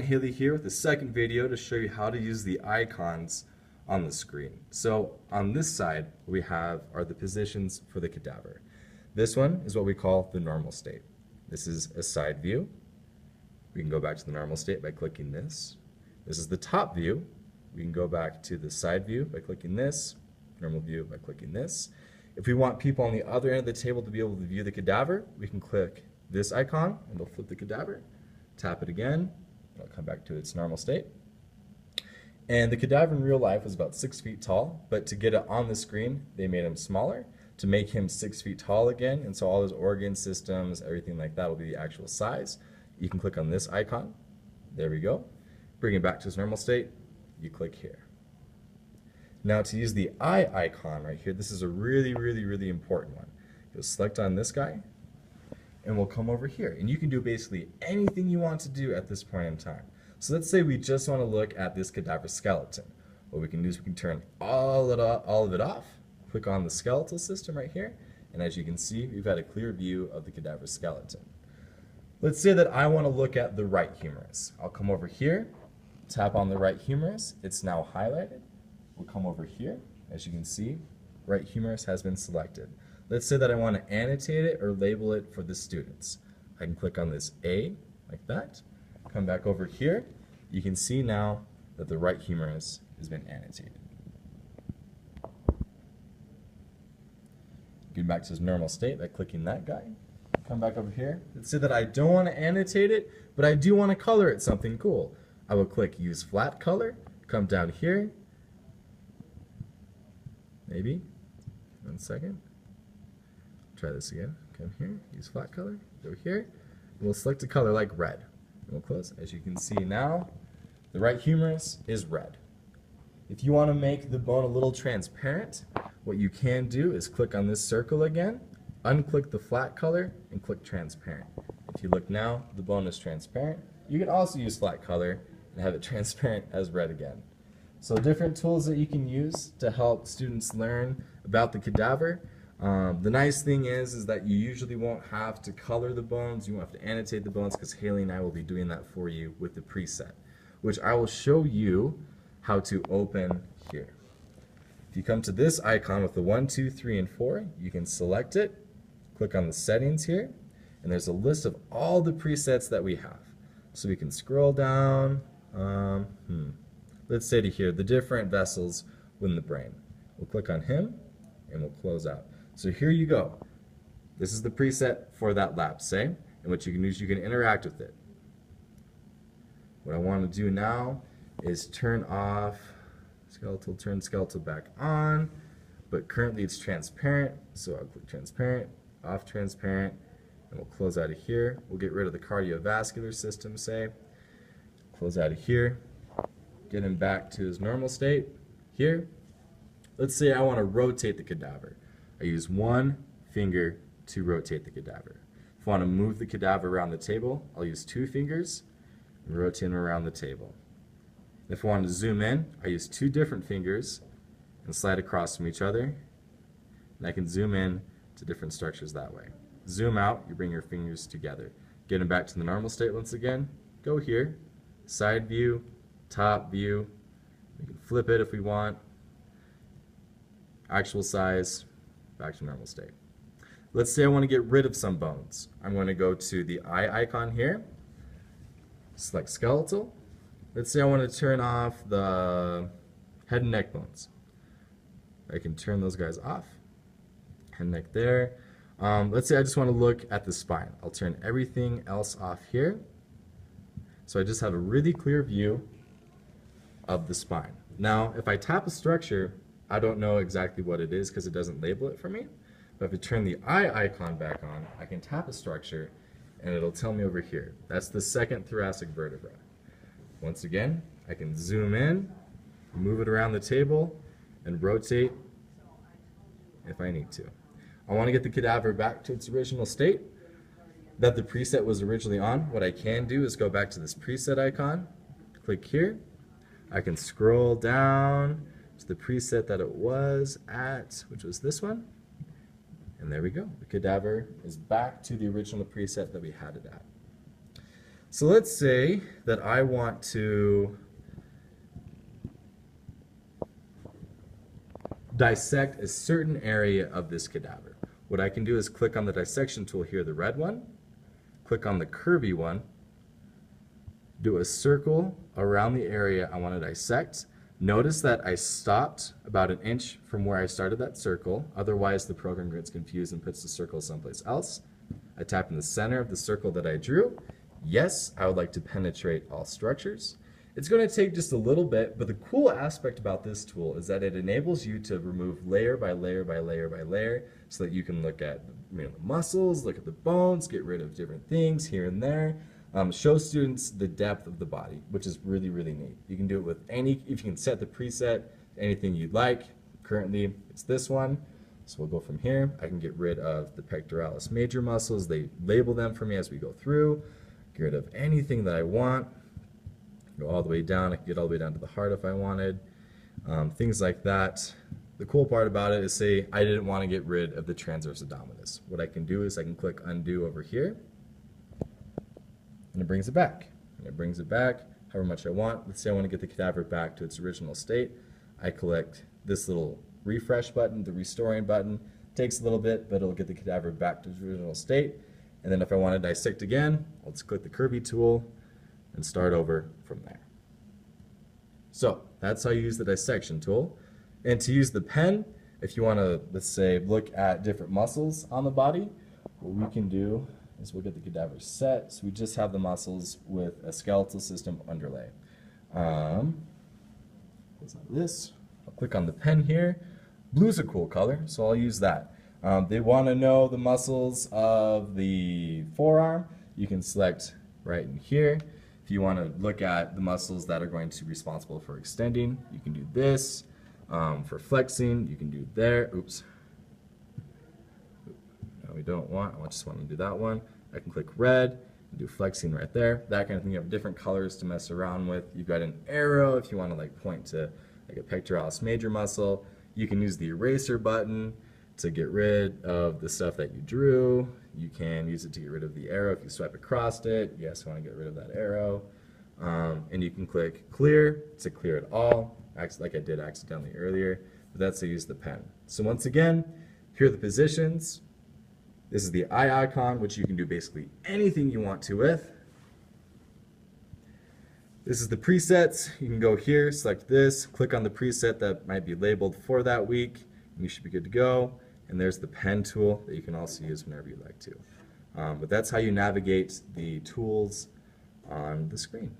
Haley here with the second video to show you how to use the icons on the screen. So on this side we have are the positions for the cadaver. This one is what we call the normal state. This is a side view. We can go back to the normal state by clicking this. This is the top view. We can go back to the side view by clicking this, normal view by clicking this. If we want people on the other end of the table to be able to view the cadaver, we can click this icon and it'll flip the cadaver. Tap it again. It'll come back to its normal state. And the cadaver in real life was about 6 feet tall, but to get it on the screen, they made him smaller to make him 6 feet tall again. And so all his organ systems, everything like that will be the actual size. You can click on this icon. There we go. Bring it back to its normal state. You click here. Now to use the eye icon right here, this is a really important one. You'll select on this guy, and we'll come over here. And you can do basically anything you want to do at this point in time. So let's say we just want to look at this cadaver skeleton. What we can do is we can turn all of it off, click on the skeletal system right here, and as you can see, we've got a clear view of the cadaver skeleton. Let's say that I want to look at the right humerus. I'll come over here, tap on the right humerus. It's now highlighted. We'll come over here. As you can see, right humerus has been selected. Let's say that I want to annotate it or label it for the students. I can click on this A like that. Come back over here. You can see now that the right humerus has been annotated. Get back to his normal state by clicking that guy. Come back over here. Let's say that I don't want to annotate it, but I do want to color it something cool. I will click Use Flat Color. Come down here. Maybe. 1 second. Try this again. Come here, use flat color, go here. We'll select a color like red. And we'll close. As you can see now, the right humerus is red. If you want to make the bone a little transparent, what you can do is click on this circle again, unclick the flat color, and click transparent. If you look now, the bone is transparent. You can also use flat color and have it transparent as red again. So different tools that you can use to help students learn about the cadaver. The nice thing is that you usually won't have to color the bones, you won't have to annotate the bones, because Haley and I will be doing that for you with the preset, which I will show you how to open here. If you come to this icon with the 1, 2, 3, and 4, you can select it, click on the settings here, and there's a list of all the presets that we have. So we can scroll down, let's say to here, the different vessels within the brain. We'll click on him, and we'll close out. So here you go. This is the preset for that lab, say, and what you can do is you can interact with it. What I want to do now is turn off skeletal, turn skeletal back on, but currently it's transparent, so I'll click transparent, off transparent, and we'll close out of here. We'll get rid of the cardiovascular system, say, close out of here, get him back to his normal state here. Let's say I want to rotate the cadaver. I use 1 finger to rotate the cadaver. If I want to move the cadaver around the table, I'll use 2 fingers and rotate him around the table. If I want to zoom in, I use 2 different fingers and slide across from each other, and I can zoom in to different structures that way. Zoom out, you bring your fingers together. Get them back to the normal state once again. Go here, side view, top view. We can flip it if we want. Actual size, back to normal state. Let's say I want to get rid of some bones. I'm going to go to the eye icon here, select skeletal. Let's say I want to turn off the head and neck bones. I can turn those guys off. Head and neck there. Let's say I just want to look at the spine. I'll turn everything else off here. So I just have a really clear view of the spine. Now, if I tap a structure, I don't know exactly what it is because it doesn't label it for me. But if I turn the eye icon back on, I can tap a structure and it'll tell me over here. That's the second thoracic vertebra. Once again, I can zoom in, move it around the table, and rotate if I need to. I want to get the cadaver back to its original state that the preset was originally on. What I can do is go back to this preset icon, click here. I can scroll down to the preset that it was at, which was this one. And there we go. The cadaver is back to the original preset that we had it at. So let's say that I want to dissect a certain area of this cadaver. What I can do is click on the dissection tool here, the red one, click on the curvy one, do a circle around the area I want to dissect. Notice that I stopped about an inch from where I started that circle, otherwise the program gets confused and puts the circle someplace else. I tap in the center of the circle that I drew. Yes, I would like to penetrate all structures. It's going to take just a little bit, but the cool aspect about this tool is that it enables you to remove layer by layer by layer by layer so that you can look at the muscles, look at the bones, get rid of different things here and there. Show students the depth of the body, which is really, really neat. You can do it with if you can set the preset, anything you'd like. Currently, it's this one. So we'll go from here. I can get rid of the pectoralis major muscles. They label them for me as we go through. Get rid of anything that I want. Go all the way down. I can get all the way down to the heart if I wanted. Things like that. The cool part about it is, say I didn't want to get rid of the transverse abdominis. What I can do is I can click undo over here, and it brings it back. And it brings it back however much I want. Let's say I want to get the cadaver back to its original state. I click this little refresh button, the restoring button. Takes a little bit, but it'll get the cadaver back to its original state. And then if I want to dissect again, I'll just click the curvy tool and start over from there. So that's how you use the dissection tool. And to use the pen, if you want to, let's say, look at different muscles on the body, what we can do is we'll get the cadaver set. So we just have the muscles with a skeletal system underlay. This. I'll click on the pen here. Blue's a cool color, so I'll use that. They want to know the muscles of the forearm. You can select right in here. If you want to look at the muscles that are going to be responsible for extending, you can do this. For flexing, you can do there. Oops. No, we don't want. I just want to do that one. I can click red and do flexing right there. That kind of thing. You have different colors to mess around with. You've got an arrow if you want to like point to like a pectoralis major muscle. You can use the eraser button to get rid of the stuff that you drew. You can use it to get rid of the arrow if you swipe across it. Yes, I want to get rid of that arrow. And you can click clear to clear it all, like I did accidentally earlier, but that's to use the pen. So once again, here are the positions. This is the eye icon, which you can do basically anything you want to with. This is the presets. You can go here, select this, click on the preset that might be labeled for that week, and you should be good to go. And there's the pen tool that you can also use whenever you like to. But that's how you navigate the tools on the screen.